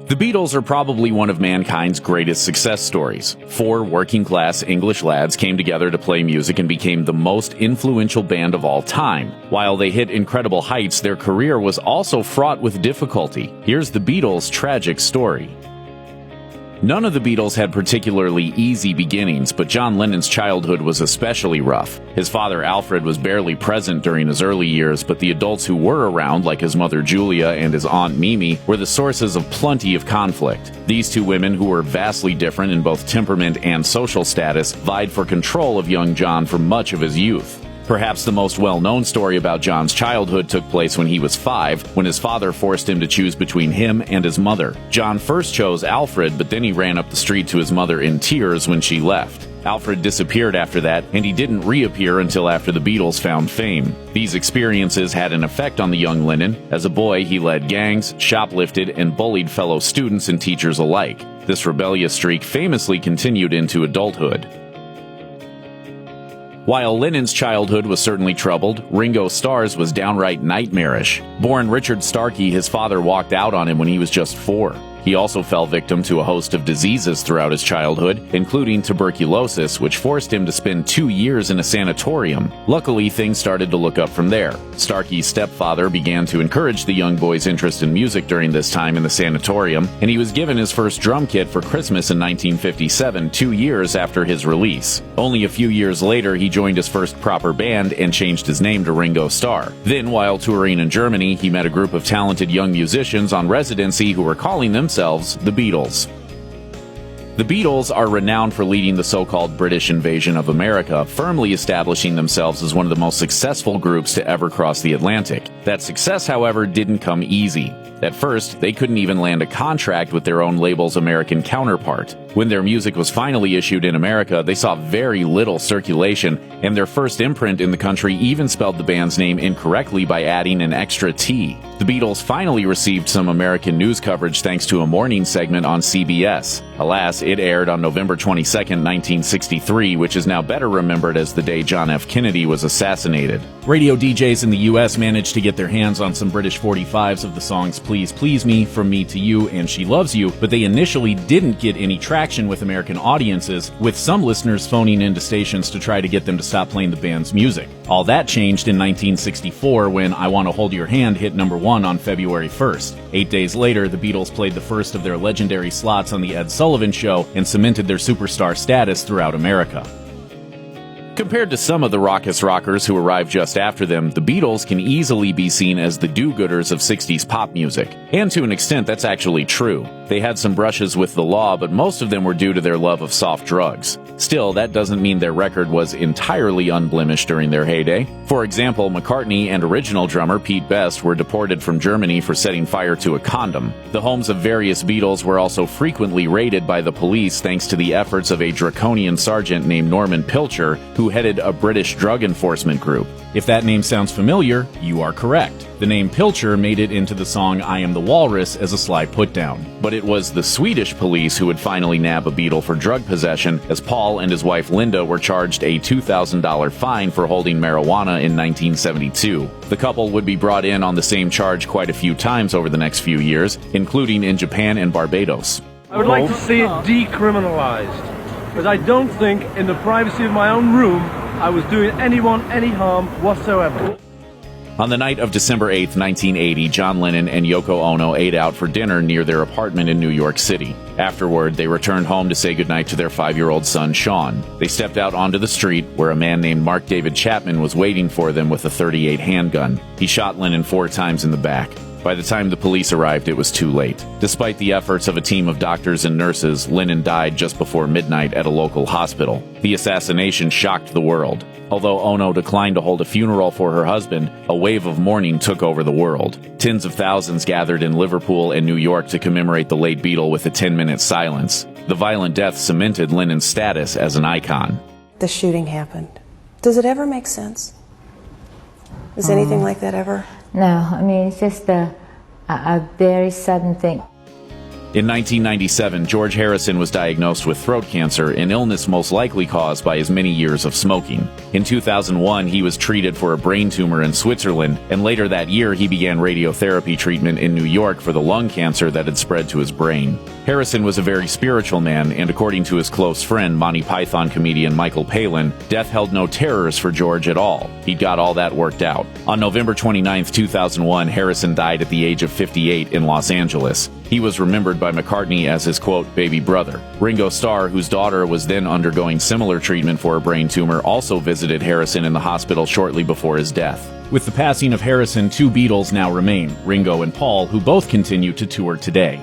The Beatles are probably one of mankind's greatest success stories. Four working-class English lads came together to play music and became the most influential band of all time. While they hit incredible heights, their career was also fraught with difficulty. Here's the Beatles' tragic story. None of the Beatles had particularly easy beginnings, but John Lennon's childhood was especially rough. His father Alfred was barely present during his early years, but the adults who were around, like his mother Julia and his aunt Mimi, were the sources of plenty of conflict. These two women, who were vastly different in both temperament and social status, vied for control of young John for much of his youth. Perhaps the most well-known story about John's childhood took place when he was 5, when his father forced him to choose between him and his mother. John first chose Alfred, but then he ran up the street to his mother in tears when she left. Alfred disappeared after that, and he didn't reappear until after the Beatles found fame. These experiences had an effect on the young Lennon. As a boy, he led gangs, shoplifted, and bullied fellow students and teachers alike. This rebellious streak famously continued into adulthood. While Lennon's childhood was certainly troubled, Ringo Starr's was downright nightmarish. Born Richard Starkey, his father walked out on him when he was just 4. He also fell victim to a host of diseases throughout his childhood, including tuberculosis, which forced him to spend 2 years in a sanatorium. Luckily, things started to look up from there. Starkey's stepfather began to encourage the young boy's interest in music during this time in the sanatorium, and he was given his first drum kit for Christmas in 1957, 2 years after his release. Only a few years later, he joined his first proper band and changed his name to Ringo Starr. Then, while touring in Germany, he met a group of talented young musicians on residency who were calling themselves the Beatles. The Beatles are renowned for leading the so-called British invasion of America, firmly establishing themselves as one of the most successful groups to ever cross the Atlantic. That success, however, didn't come easy. At first, they couldn't even land a contract with their own label's American counterpart. When their music was finally issued in America, they saw very little circulation, and their first imprint in the country even spelled the band's name incorrectly by adding an extra T. The Beatles finally received some American news coverage thanks to a morning segment on CBS. Alas, it aired on November 22, 1963, which is now better remembered as the day John F. Kennedy was assassinated. Radio DJs in the U.S. managed to get their hands on some British 45s of the songs Please Please Me, From Me to You, and She Loves You, but they initially didn't get any traction with American audiences, with some listeners phoning into stations to try to get them to stop playing the band's music. All that changed in 1964 when I Want to Hold Your Hand hit number 1 on February 1st. 8 days later, the Beatles played the first of their legendary slots on The Ed Sullivan Show and cemented their superstar status throughout America. Compared to some of the raucous rockers who arrived just after them, the Beatles can easily be seen as the do-gooders of 60s pop music. And to an extent, that's actually true. They had some brushes with the law, but most of them were due to their love of soft drugs. Still, that doesn't mean their record was entirely unblemished during their heyday. For example, McCartney and original drummer Pete Best were deported from Germany for setting fire to a condom. The homes of various Beatles were also frequently raided by the police thanks to the efforts of a draconian sergeant named Norman Pilcher, who headed a British drug enforcement group. If that name sounds familiar, you are correct. The name Pilcher made it into the song I Am the Walrus as a sly put-down. But it was the Swedish police who would finally nab a Beatle for drug possession, as Paul and his wife Linda were charged a $2,000 fine for holding marijuana in 1972. The couple would be brought in on the same charge quite a few times over the next few years, including in Japan and Barbados. I would like to see it decriminalized, because I don't think in the privacy of my own room I was doing anyone any harm whatsoever. On the night of December 8, 1980, John Lennon and Yoko Ono ate out for dinner near their apartment in New York City. Afterward, they returned home to say goodnight to their 5-year-old son, Sean. They stepped out onto the street, where a man named Mark David Chapman was waiting for them with a .38 handgun. He shot Lennon 4 times in the back. By the time the police arrived, it was too late. Despite the efforts of a team of doctors and nurses, Lennon died just before midnight at a local hospital. The assassination shocked the world. Although Ono declined to hold a funeral for her husband, a wave of mourning took over the world. Tens of thousands gathered in Liverpool and New York to commemorate the late Beatle with a 10-minute silence. The violent death cemented Lennon's status as an icon. The shooting happened. Does it ever make sense? Is anything like that ever? No, I mean, it's just a very sudden thing. In 1997, George Harrison was diagnosed with throat cancer, an illness most likely caused by his many years of smoking. In 2001, he was treated for a brain tumor in Switzerland, and later that year he began radiotherapy treatment in New York for the lung cancer that had spread to his brain. Harrison was a very spiritual man, and according to his close friend, Monty Python comedian Michael Palin, death held no terrors for George at all. He'd got all that worked out. On November 29, 2001, Harrison died at the age of 58 in Los Angeles. He was remembered by McCartney as his, quote, baby brother. Ringo Starr, whose daughter was then undergoing similar treatment for a brain tumor, also visited Harrison in the hospital shortly before his death. With the passing of Harrison, two Beatles now remain, Ringo and Paul, who both continue to tour today.